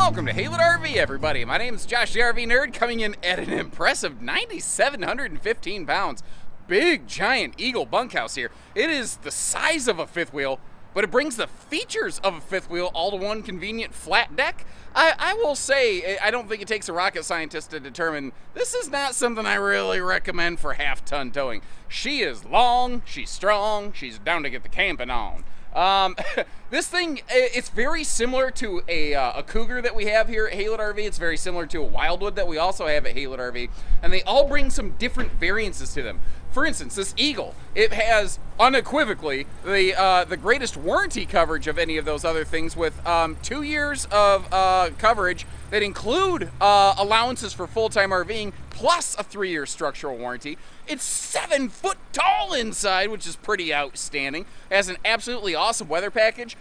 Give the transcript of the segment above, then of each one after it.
Welcome to Haylett RV, everybody. My name is Josh, the RV Nerd, coming in at an impressive 9,715 pounds. Big, giant Eagle bunkhouse here. It is the size of a fifth wheel, but it brings the features of a fifth wheel all to one convenient flat deck. I will say, I don't think it takes a rocket scientist to determine this is not something I really recommend for half-ton towing. She is long, she's strong, she's down to get the camping on. This thing, it's very similar to a Cougar that we have here at Haylett RV. It's very similar to a Wildwood that we also have at Haylett RV, and they all bring some different variances to them. For instance, this Eagle, it has unequivocally the greatest warranty coverage of any of those other things, with 2 years of coverage that include allowances for full-time RVing, plus a 3-year structural warranty. It's 7 foot tall inside, which is pretty outstanding. It has an absolutely awesome weather package.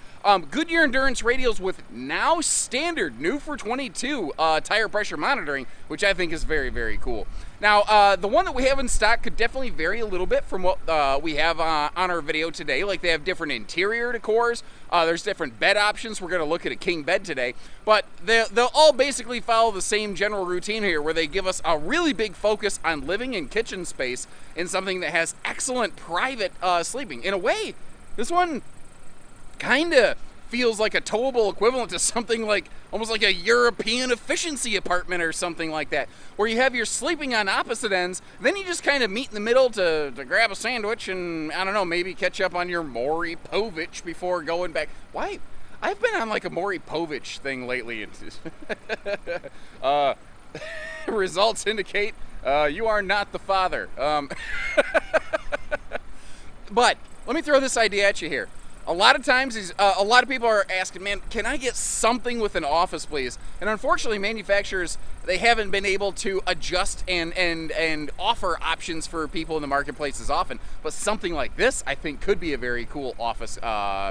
Goodyear Endurance radials with now standard, new for 22, tire pressure monitoring, which I think is very, very cool. Now, the one that we have in stock could definitely vary a little bit from what we have on our video today. Like, they have different interior decors. There's different bed options. We're going to look at a king bed today. But they'll all basically follow the same general routine here, where they give us a really big focus on living and kitchen space in something that has excellent private sleeping. In a way, this one kind of feels like a towable equivalent to something like almost like a European efficiency apartment or something like that, where you have your sleeping on opposite ends, then you just kind of meet in the middle to grab a sandwich and, I don't know, maybe catch up on your Maury Povich before going back. Why? I've been on like a Maury Povich thing lately. Results indicate you are not the father. But let me throw this idea at you here. A lot of times, a lot of people are asking, man, can I get something with an office, please? And unfortunately, manufacturers, they haven't been able to adjust and offer options for people in the marketplace as often. But something like this, I think, could be a very cool office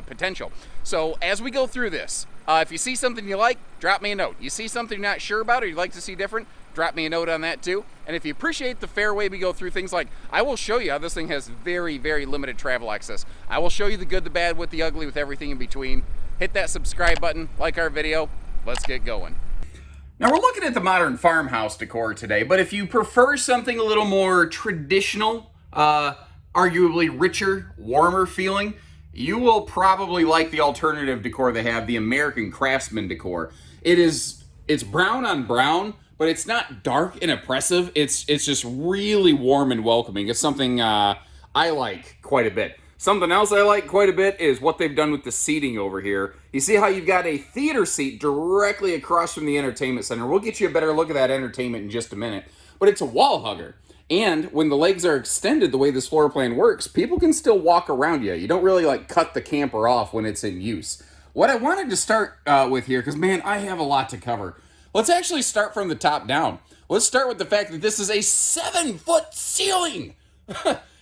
potential. So as we go through this, if you see something you like, drop me a note. You see something you're not sure about or you'd like to see different, drop me a note on that too. And if you appreciate the fair way we go through things, like I will show you how this thing has very, very limited travel access. I will show you the good, the bad, with the ugly, with everything in between. Hit that subscribe button, like our video. Let's get going. Now, we're looking at the modern farmhouse decor today, but if you prefer something a little more traditional, arguably richer, warmer feeling, you will probably like the alternative decor they have, the American Craftsman decor. It's brown on brown, but it's not dark and oppressive. It's just really warm and welcoming. It's something I like quite a bit. Something else I like quite a bit is what they've done with the seating over here. You see how you've got a theater seat directly across from the entertainment center. We'll get you a better look at that entertainment in just a minute. But it's a wall hugger. And when the legs are extended the way this floor plan works, people can still walk around you. You don't really like cut the camper off when it's in use. What I wanted to start with here, because man, I have a lot to cover. Let's actually start from the top down. Let's start with the fact that this is a 7-foot ceiling.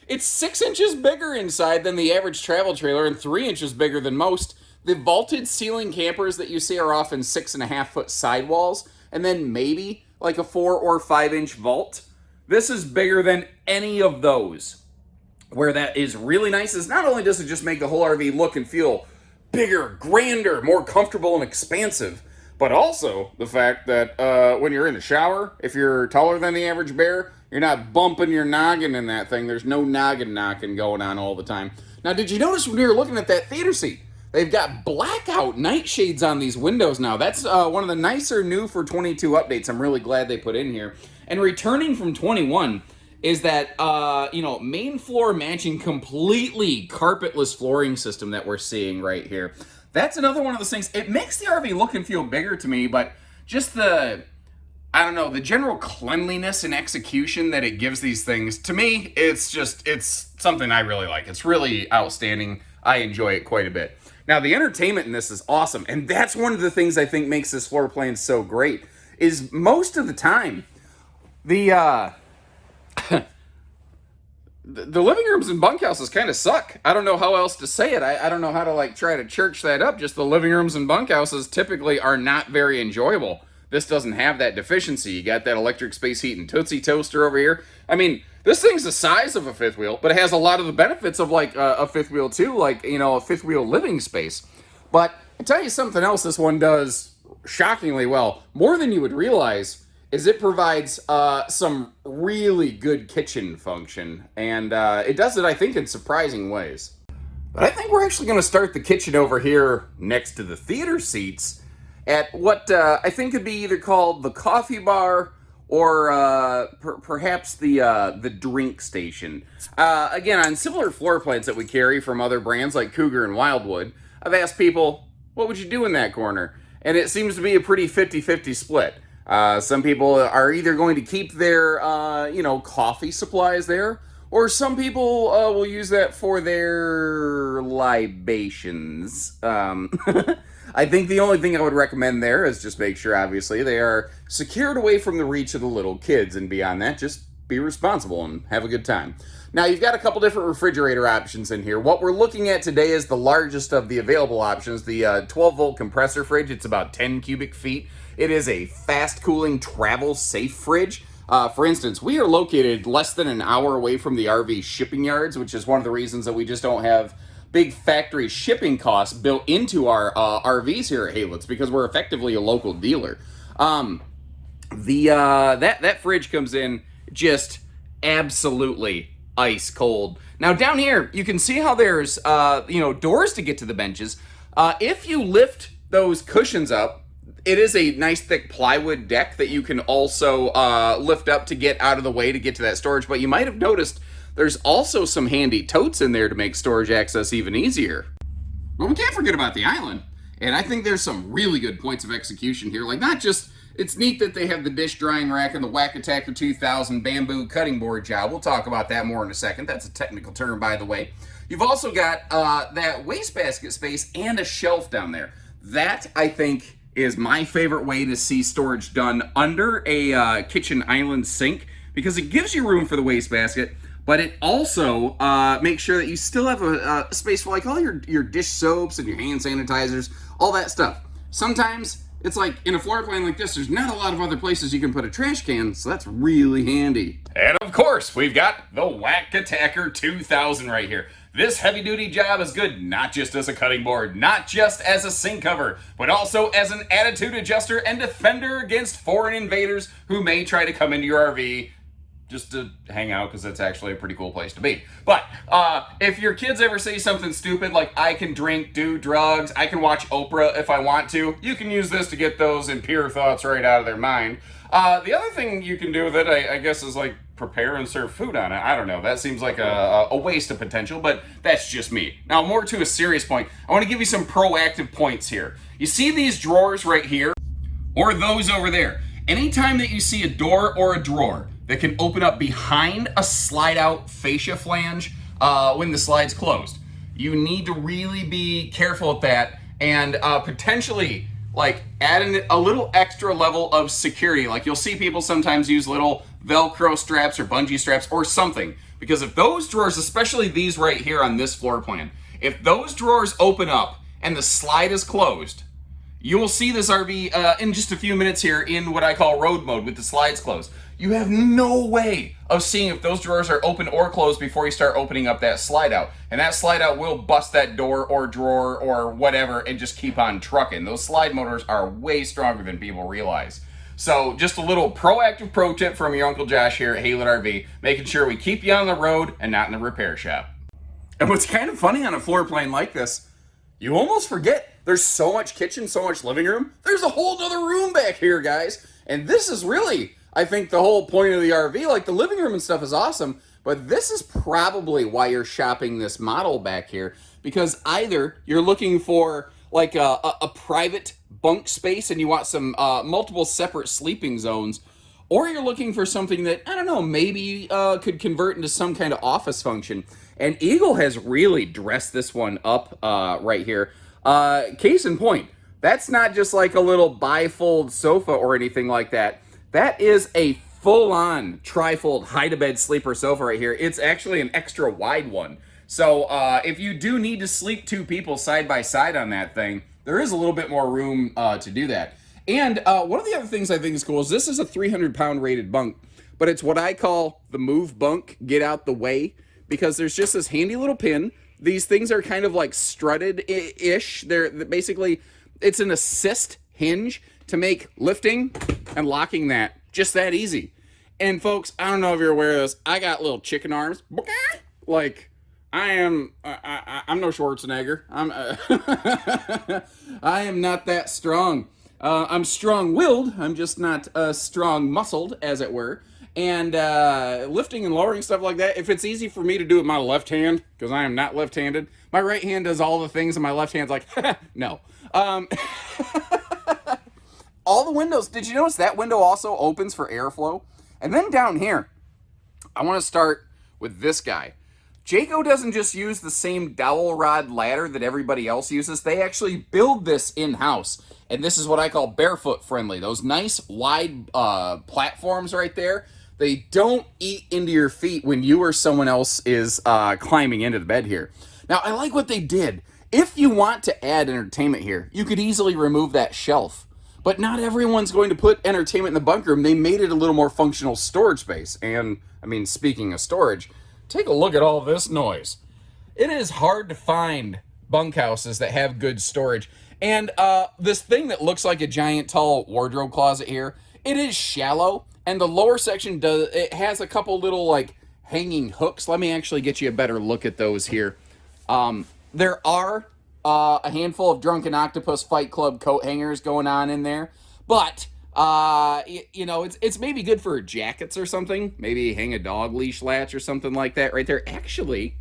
It's 6 inches bigger inside than the average travel trailer and 3 inches bigger than most. The vaulted ceiling campers that you see are often 6.5-foot sidewalls, and then maybe like a 4 or 5 inch vault. This is bigger than any of those. Where that is really nice is not only does it just make the whole RV look and feel bigger, grander, more comfortable and expansive, but also the fact that when you're in the shower, if you're taller than the average bear, you're not bumping your noggin in that thing. There's no noggin knocking going on all the time. Now, did you notice when we were looking at that theater seat, they've got blackout night shades on these windows now. That's one of the nicer new for 22 updates I'm really glad they put in here. And returning from 21 is that, main floor matching completely carpetless flooring system that we're seeing right here. That's another one of those things. It makes the RV look and feel bigger to me, but just the general cleanliness and execution that it gives these things, to me, it's something I really like. It's really outstanding. I enjoy it quite a bit. Now, the entertainment in this is awesome, and that's one of the things I think makes this floor plan so great, is most of the time, the living rooms and bunkhouses kind of suck. I don't know how else to say it. I don't know how to try to church that up. Just the living rooms and bunkhouses typically are not very enjoyable. This doesn't have that deficiency. You got that electric space heat and Tootsie Toaster over here. I mean, this thing's the size of a fifth wheel, but it has a lot of the benefits of a fifth wheel too, a fifth wheel living space. But I tell you something else this one does shockingly well, more than you would realize, is it provides some really good kitchen function, and it does it, I think, in surprising ways. But I think we're actually going to start the kitchen over here next to the theater seats at what I think could be either called the coffee bar or perhaps the drink station. Again, on similar floor plans that we carry from other brands like Cougar and Wildwood, I've asked people, what would you do in that corner? And it seems to be a pretty 50-50 split. Some people are either going to keep their, coffee supplies there, or some people will use that for their libations. I think the only thing I would recommend there is just make sure, obviously, they are secured away from the reach of the little kids, and beyond that, just be responsible and have a good time. Now, you've got a couple different refrigerator options in here. What we're looking at today is the largest of the available options, the 12-volt compressor fridge. It's about 10 cubic feet. It is a fast-cooling, travel-safe fridge. For instance, we are located less than an hour away from the RV shipping yards, which is one of the reasons that we just don't have big factory shipping costs built into our RVs here at Haylitz, because we're effectively a local dealer. That fridge comes in just absolutely ice cold. Now down here, you can see how there's doors to get to the benches. If you lift those cushions up, it is a nice thick plywood deck that you can also lift up to get out of the way to get to that storage. But you might have noticed there's also some handy totes in there to make storage access even easier. But we can't forget about the island. And I think there's some really good points of execution here. Like, not just, it's neat that they have the dish drying rack and the Whack Attacker 2000 bamboo cutting board job. We'll talk about that more in a second. That's a technical term, by the way. You've also got that wastebasket space and a shelf down there. That, I think, is my favorite way to see storage done under a kitchen island sink, because it gives you room for the wastebasket, but it also makes sure that you still have a space for like all your dish soaps and your hand sanitizers, all that stuff. Sometimes it's like in a floor plan like this, there's not a lot of other places you can put a trash can, so that's really handy. And of course, we've got the Whack Attacker 2000 right here. This heavy-duty job is good not just as a cutting board, not just as a sink cover, but also as an attitude adjuster and defender against foreign invaders who may try to come into your RV just to hang out, because that's actually a pretty cool place to be. But if your kids ever say something stupid like, I can drink, do drugs, I can watch Oprah if I want to, you can use this to get those impure thoughts right out of their mind. The other thing you can do with it, I guess, is like prepare and serve food on it. I don't know. That seems like a waste of potential, but that's just me. Now, more to a serious point, I want to give you some proactive points here. You see these drawers right here, or those over there. Anytime that you see a door or a drawer that can open up behind a slide-out fascia flange when the slide's closed, you need to really be careful with that and potentially like add in a little extra level of security. Like, you'll see people sometimes use little Velcro straps or bungee straps or something, because if those drawers, especially these right here on this floor plan, if those drawers open up and the slide is closed, you will see this RV in just a few minutes here in what I call road mode with the slides closed. You have no way of seeing if those drawers are open or closed before you start opening up that slide out. And that slide out will bust that door or drawer or whatever and just keep on trucking. Those slide motors are way stronger than people realize. So just a little proactive pro tip from your Uncle Josh here at Haylett RV, making sure we keep you on the road and not in the repair shop. And what's kind of funny on a floor plan like this, you almost forget there's so much kitchen, so much living room. There's a whole nother room back here, guys. And this is really, I think, the whole point of the RV. Like, the living room and stuff is awesome, but this is probably why you're shopping this model back here, because either you're looking for like a private bunk space and you want some multiple separate sleeping zones, or you're looking for something that, I don't know, maybe could convert into some kind of office function. And Eagle has really dressed this one up right here. Case in point, that's not just like a little bifold sofa or anything like that. That is a full-on trifold hide-to-bed sleeper sofa right here. It's actually an extra wide one. So if you do need to sleep two people side by side on that thing, there is a little bit more room to do that. And one of the other things I think is cool is this is a 300-pound rated bunk, but it's what I call the move bunk, get out the way, because there's just this handy little pin. These things are kind of like strutted-ish. They're basically, it's an assist hinge to make lifting and locking that just that easy. And folks, I don't know if you're aware of this, I got little chicken arms. Like, I'm no Schwarzenegger. I am not that strong. I'm strong-willed. I'm just not strong-muscled, as it were. And lifting and lowering stuff like that, if it's easy for me to do with my left hand, because I am not left-handed, my right hand does all the things, and my left hand's like, no. All the windows, did you notice that window also opens for airflow? And then down here, I want to start with this guy. Jayco doesn't just use the same dowel rod ladder that everybody else uses. They actually build this in-house. And this is what I call barefoot friendly. Those nice wide platforms right there, they don't eat into your feet when you or someone else is climbing into the bed here. Now, I like what they did. If you want to add entertainment here, you could easily remove that shelf. But not everyone's going to put entertainment in the bunk room. They made it a little more functional storage space. And, I mean, speaking of storage, take a look at all this noise. It is hard to find bunkhouses that have good storage. And this thing that looks like a giant tall wardrobe closet here, it is shallow. And the lower section has a couple little like hanging hooks. Let me actually get you a better look at those here. There are a handful of Drunken Octopus Fight Club coat hangers going on in there. But, you know, it's maybe good for jackets or something. Maybe hang a dog leash latch or something like that right there. Actually,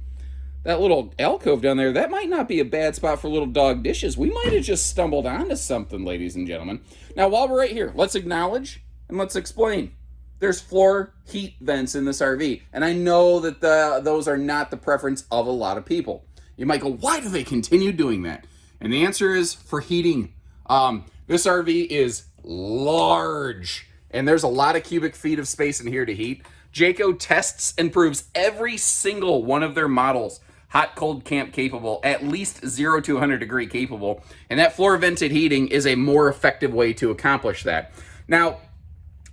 that little alcove down there, that might not be a bad spot for little dog dishes. We might have just stumbled onto something, ladies and gentlemen. Now, while we're right here, let's acknowledge and let's explain. There's floor heat vents in this RV. And I know that those are not the preference of a lot of people. You might go, why do they continue doing that? And the answer is for heating. This RV is large, and there's a lot of cubic feet of space in here to heat. Jayco tests and proves every single one of their models hot, cold, camp capable, at least 0 to 100 degree capable. And that floor vented heating is a more effective way to accomplish that. Now,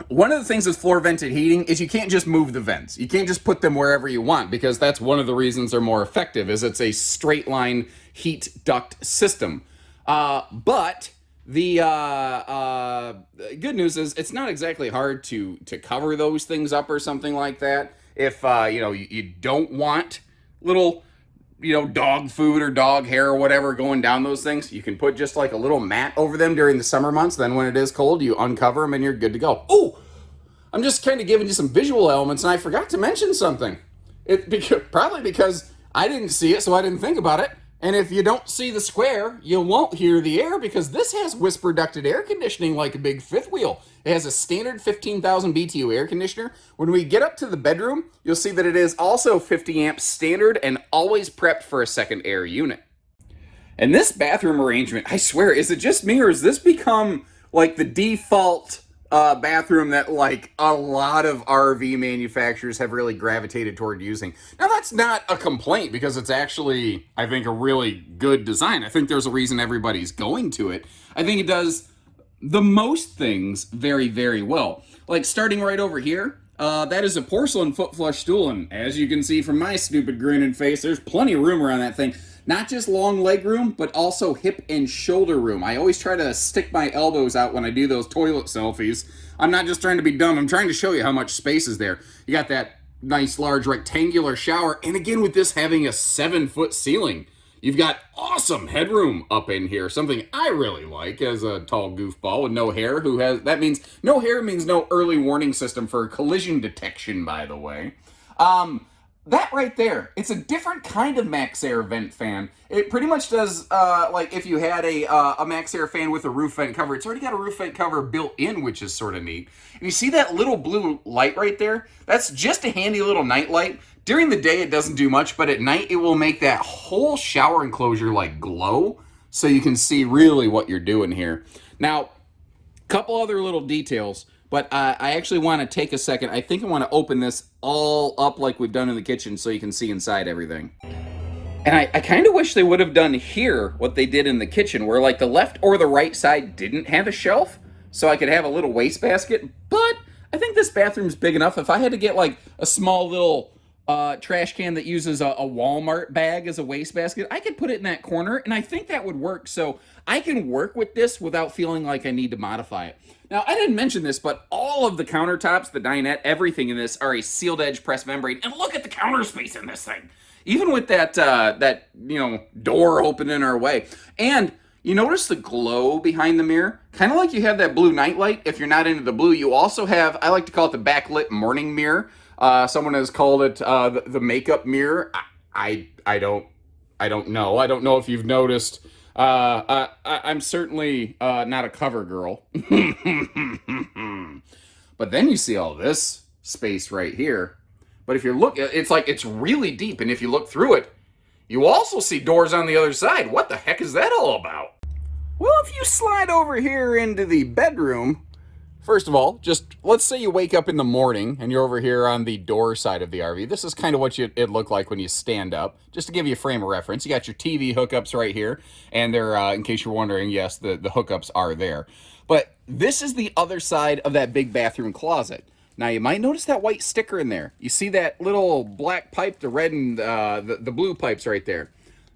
one of the things with floor vented heating is you can't just move the vents. You can't just put them wherever you want, because that's one of the reasons they're more effective, is it's a straight line heat duct system. But the good news is it's not exactly hard to cover those things up or something like that. If you know, you don't want little, you know, dog food or dog hair or whatever going down those things, you can put just like a little mat over them during the summer months. Then when it is cold, you uncover them and you're good to go. Oh, I'm just kind of giving you some visual elements, and I forgot to mention something. Probably because I didn't see it, so I didn't think about it. And if you don't see the square, you won't hear the air, because this has whisper ducted air conditioning like a big fifth wheel. It has a standard 15,000 BTU air conditioner. When we get up to the bedroom, you'll see that it is also 50 amps standard and always prepped for a second air unit. And this bathroom arrangement, I swear, is it just me, or has this become like the default bathroom that like a lot of RV manufacturers have really gravitated toward using? Now, that's not a complaint, because it's actually, I think, a really good design. I think there's a reason everybody's going to it. I think it does the most things very, very well. Like starting right over here, that is a porcelain foot flush stool, and as you can see from my stupid grinning face, there's plenty of room around that thing. Not just long leg room, but also hip and shoulder room. I always try to stick my elbows out when I do those toilet selfies. I'm not just trying to be dumb, I'm trying to show you how much space is there. You got that nice large rectangular shower, and again with this having a 7-foot ceiling, you've got awesome headroom up in here, something I really like as a tall goofball with no hair that means no hair means no early warning system for collision detection, by the way. That right there, it's a different kind of Max Air vent fan. It pretty much does, like if you had a Max Air fan with a roof vent cover, it's already got a roof vent cover built in, which is sort of neat. And you see that little blue light right there? That's just a handy little night light. During the day, it doesn't do much, but at night, it will make that whole shower enclosure like glow, so you can see really what you're doing here. Now, a couple other little details. But I actually want to take a second. I think I want to open this all up like we've done in the kitchen so you can see inside everything. And I kind of wish they would have done here what they did in the kitchen, where like the left or the right side didn't have a shelf, so I could have a little wastebasket. But I think this bathroom's big enough. If I had to get like a small little trash can that uses a Walmart bag as a wastebasket, I could put it in that corner, and I think that would work. So I can work with this without feeling like I need to modify it. Now, I didn't mention this, but all of the countertops, the dinette, everything in this are a sealed edge pressed membrane. And look at the counter space in this thing. Even with that door open in our way. And you notice the glow behind the mirror? Kind of like you have that blue nightlight. If you're not into the blue, you also have, I like to call it the backlit morning mirror. Someone has called it the makeup mirror. I don't know. I don't know if you've noticed. I'm certainly not a cover girl. But then you see all this space right here. But if you look, it's like it's really deep. And if you look through it, you also see doors on the other side. What the heck is that all about? Well, if you slide over here into the bedroom, first of all, just let's say you wake up in the morning and you're over here on the door side of the RV. This is kind of what it looked like when you stand up. Just to give you a frame of reference, you got your TV hookups right here. And they're, in case you're wondering, yes, the hookups are there. But this is the other side of that big bathroom closet. Now, you might notice that white sticker in there. You see that little black pipe, the red and the blue pipes right there.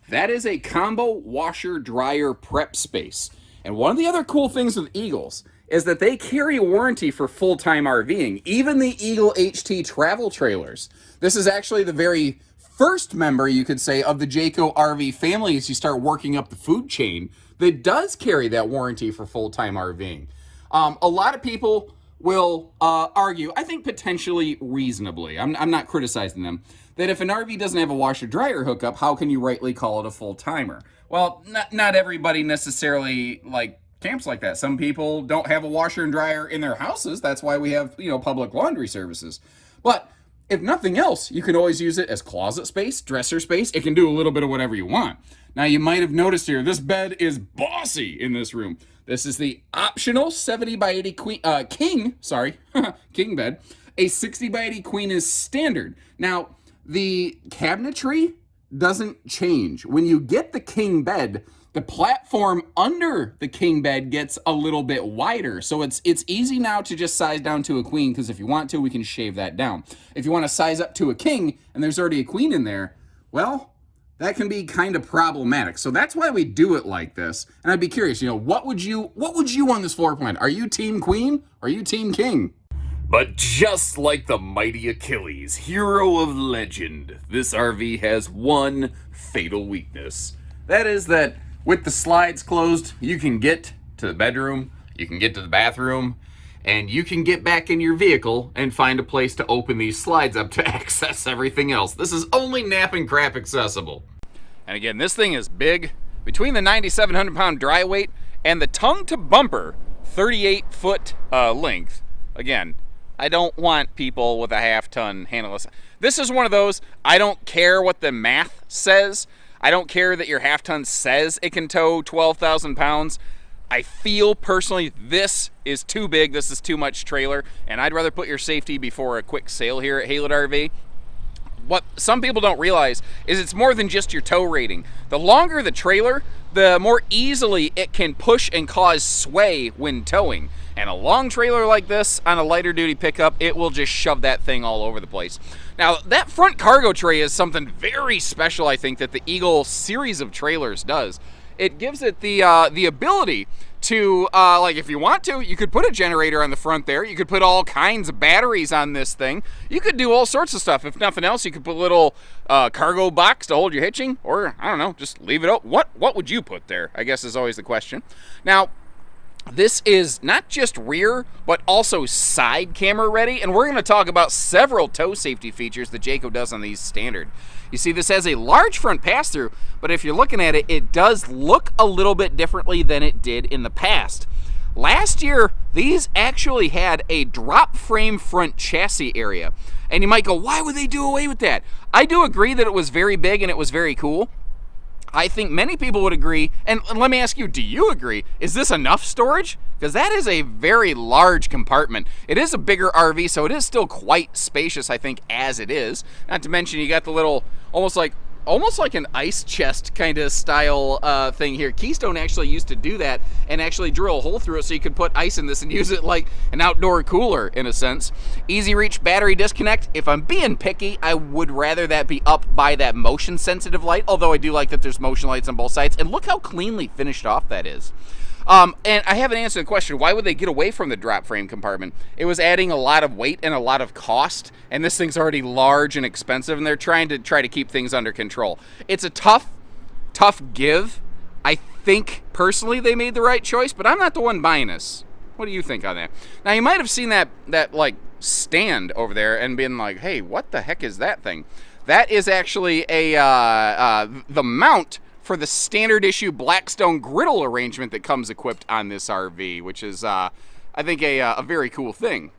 That is a combo washer-dryer prep space. And one of the other cool things with Eagles is that they carry a warranty for full-time RVing, even the Eagle HT travel trailers. This is actually the very first member, you could say, of the Jayco RV family as you start working up the food chain that does carry that warranty for full-time RVing. A lot of people will argue, I think potentially reasonably, I'm not criticizing them, that if an RV doesn't have a washer-dryer hookup, how can you rightly call it a full-timer? Well, not everybody necessarily camps like that. Some people don't have a washer and dryer in their houses. That's why we have, public laundry services. But if nothing else, you can always use it as closet space, dresser space. It can do a little bit of whatever you want. Now, you might have noticed here, this bed is bossy in this room. This is the optional 70 by 80 king bed. A 60 by 80 queen is standard. Now, the cabinetry doesn't change. When you get the king bed, the platform under the king bed gets a little bit wider. So it's easy now to just size down to a queen, because if you want to, we can shave that down. If you want to size up to a king and there's already a queen in there, well, that can be kind of problematic. So that's why we do it like this. And I'd be curious, what would you on this floor plan? Are you team queen or are you team king? But just like the mighty Achilles, hero of legend, this RV has one fatal weakness. That is that with the slides closed, you can get to the bedroom, you can get to the bathroom, and you can get back in your vehicle and find a place to open these slides up to access everything else. This is only nap and crap accessible. And again, this thing is big. Between the 9,700 pound dry weight and the tongue to bumper 38-foot length, again, I don't want people with a half-ton handleless. This is one of those, I don't care what the math says. I don't care that your half-ton says it can tow 12,000 pounds. I feel personally this is too big, this is too much trailer, and I'd rather put your safety before a quick sale here at Haylett RV. What some people don't realize is it's more than just your tow rating. The longer the trailer, the more easily it can push and cause sway when towing. And a long trailer like this on a lighter duty pickup, it will just shove that thing all over the place. Now, that front cargo tray is something very special, I think, that the Eagle series of trailers does. It gives it the ability to, if you want to, you could put a generator on the front there. You could put all kinds of batteries on this thing. You could do all sorts of stuff. If nothing else, you could put a little cargo box to hold your hitching, or, I don't know, just leave it open. What would you put there, I guess is always the question. Now, this is not just rear, but also side camera ready, and we're going to talk about several tow safety features that Jayco does on these standard. You see, this has a large front pass-through, but if you're looking at it, it does look a little bit differently than it did in the past. Last year, these actually had a drop frame front chassis area, and you might go, why would they do away with that? I do agree that it was very big and it was very cool. I think many people would agree, and let me ask you, do you agree? Is this enough storage? Because that is a very large compartment. It is a bigger RV, so it is still quite spacious, I think, as it is. Not to mention you got the little, almost like almost like an ice chest kind of style thing here. Keystone actually used to do that and actually drill a hole through it so you could put ice in this and use it like an outdoor cooler in a sense. Easy reach battery disconnect. If I'm being picky, I would rather that be up by that motion sensitive light, although I do like that there's motion lights on both sides. And look how cleanly finished off that is. And I haven't answered the question, why would they get away from the drop frame compartment? It was adding a lot of weight and a lot of cost, and this thing's already large and expensive, and they're trying to keep things under control. It's a tough give. I think, personally, they made the right choice, but I'm not the one buying this. What do you think on that? Now, you might have seen that like, stand over there and been like, hey, what the heck is that thing? That is actually the mount for the standard issue Blackstone griddle arrangement that comes equipped on this RV, which is, I think, a very cool thing.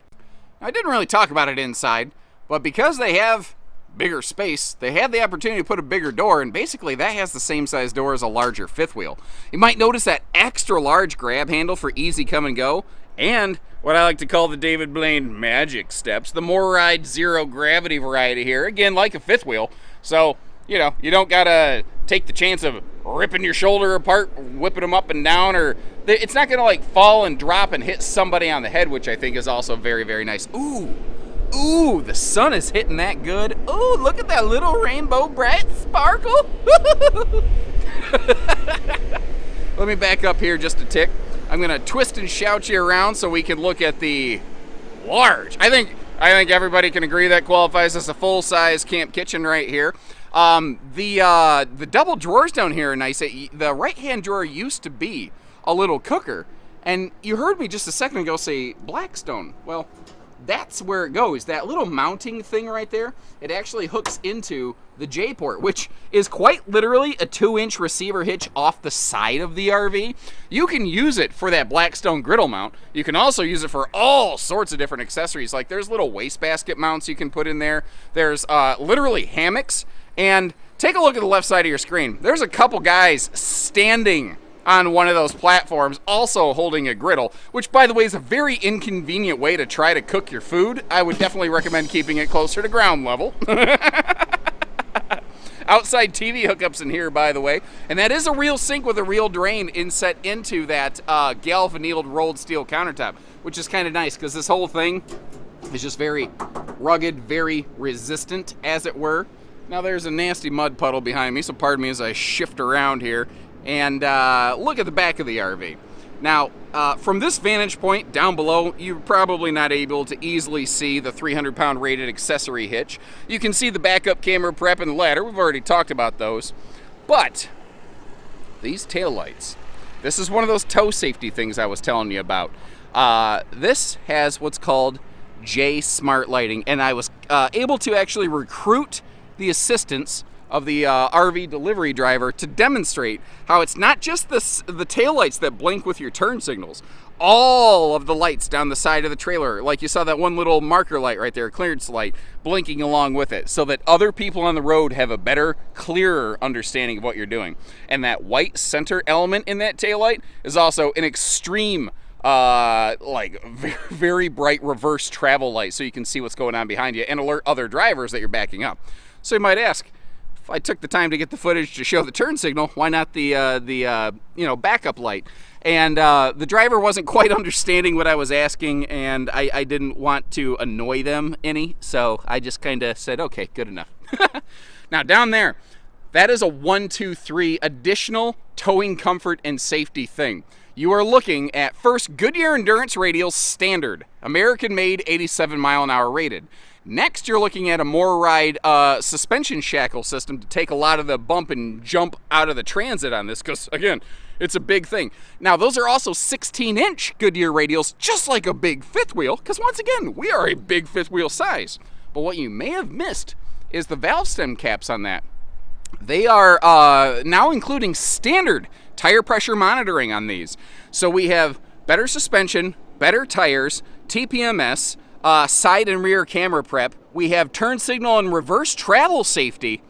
Now, I didn't really talk about it inside, but because they have bigger space, they had the opportunity to put a bigger door, and basically that has the same size door as a larger fifth wheel. You might notice that extra large grab handle for easy come and go, and what I like to call the David Blaine magic steps, the more ride zero gravity variety here, again like a fifth wheel, so you know, you don't gotta take the chance of ripping your shoulder apart, whipping them up and down, or it's not gonna like fall and drop and hit somebody on the head, which I think is also very, very nice. Ooh, the sun is hitting that good. Ooh, look at that little rainbow bright sparkle. Let me back up here just a tick. I'm gonna twist and shout you around so we can look at the large. I think everybody can agree that qualifies as a full-size camp kitchen right here. The double drawers down here are nice. The right-hand drawer used to be a little cooker, and you heard me just a second ago say Blackstone. Well, that's where it goes. That little mounting thing right there, it actually hooks into the J-port, which is quite literally a 2-inch receiver hitch off the side of the RV. You can use it for that Blackstone griddle mount. You can also use it for all sorts of different accessories. Like there's little wastebasket mounts you can put in there. There's literally hammocks. And take a look at the left side of your screen. There's a couple guys standing on one of those platforms, also holding a griddle, which, by the way, is a very inconvenient way to try to cook your food. I would definitely recommend keeping it closer to ground level. Outside TV hookups in here, by the way. And that is a real sink with a real drain inset into that galvanized rolled steel countertop, which is kind of nice because this whole thing is just very rugged, very resistant, as it were. Now there's a nasty mud puddle behind me, so pardon me as I shift around here and look at the back of the RV. Now, from this vantage point down below, you're probably not able to easily see the 300-pound rated accessory hitch. You can see the backup camera prep and the ladder. We've already talked about those. But these taillights, this is one of those tow safety things I was telling you about. This has what's called J Smart Lighting, and I was able to actually recruit the assistance of the RV delivery driver to demonstrate how it's not just the taillights that blink with your turn signals. All of the lights down the side of the trailer, like you saw that one little marker light right there, clearance light, blinking along with it, so that other people on the road have a better, clearer understanding of what you're doing. And that white center element in that taillight is also an extreme like very bright reverse travel light, so you can see what's going on behind you and alert other drivers that you're backing up. So you might ask, if I took the time to get the footage to show the turn signal, why not the backup light? And the driver wasn't quite understanding what I was asking, and I didn't want to annoy them any, so I just kind of said, okay, good enough. Now down there, that is a 1, 2, 3 additional towing comfort and safety thing. You are looking at first Goodyear Endurance Radials Standard, American-made, 87-mile-an-hour rated. Next, you're looking at a MoreRide suspension shackle system to take a lot of the bump and jump out of the transit on this, because, again, it's a big thing. Now, those are also 16-inch Goodyear radials, just like a big fifth wheel, because, once again, we are a big fifth wheel size. But what you may have missed is the valve stem caps on that. They are now including standard tire pressure monitoring on these. So we have better suspension, better tires, TPMS, side and rear camera prep. We have turn signal and reverse travel safety.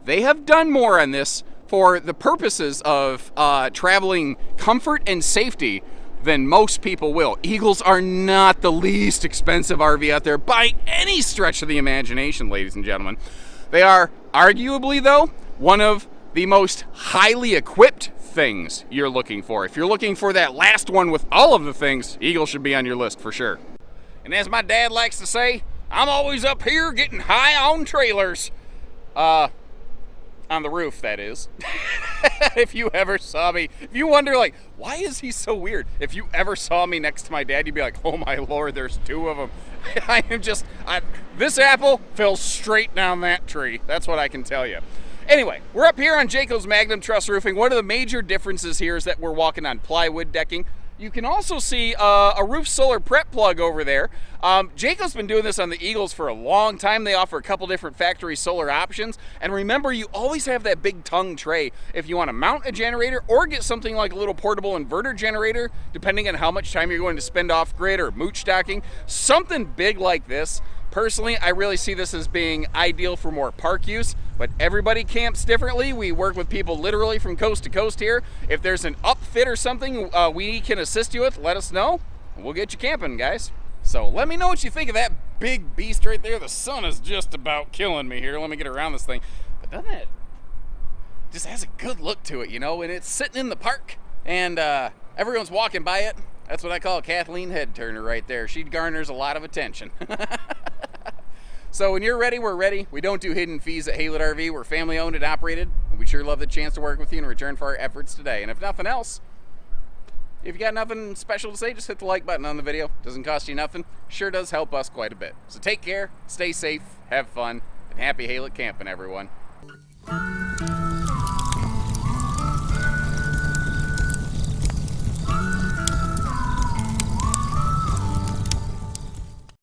They have done more on this for the purposes of traveling comfort and safety than most people will. Eagles are not the least expensive RV out there by any stretch of the imagination, ladies and gentlemen. They are arguably, though, one of the most highly equipped things you're looking for. If you're looking for that last one with all of the things, Eagle should be on your list for sure. And as my dad likes to say, I'm always up here getting high on trailers. On the roof, that is. If you ever saw me, if you wonder, like, why is he so weird? If you ever saw me next to my dad, you'd be like, oh my Lord, there's two of them. This apple fell straight down that tree. That's what I can tell you. Anyway, we're up here on Jayco's Magnum Truss Roofing. One of the major differences here is that we're walking on plywood decking. You can also see a roof solar prep plug over there. Jayco's been doing this on the Eagles for a long time. They offer a couple different factory solar options. And remember, you always have that big tongue tray if you want to mount a generator or get something like a little portable inverter generator, depending on how much time you're going to spend off grid or mooch stocking. Something big like this. Personally, I really see this as being ideal for more park use, but everybody camps differently. We work with people literally from coast to coast here. If there's an upfit or something we can assist you with, let us know. We'll get you camping, guys. So let me know what you think of that big beast right there. The sun is just about killing me here. Let me get around this thing. But doesn't it just has a good look to it, you know? And it's sitting in the park, and everyone's walking by it. That's what I call a Kathleen head turner right there. She garners a lot of attention. So when you're ready, we're ready. We don't do hidden fees at Haylett RV. We're family owned and operated, and we sure love the chance to work with you in return for our efforts today. And if nothing else, if you got nothing special to say, just hit the like button on the video. Doesn't cost you nothing. Sure does help us quite a bit. So take care, stay safe, have fun, and happy Haylett camping, everyone.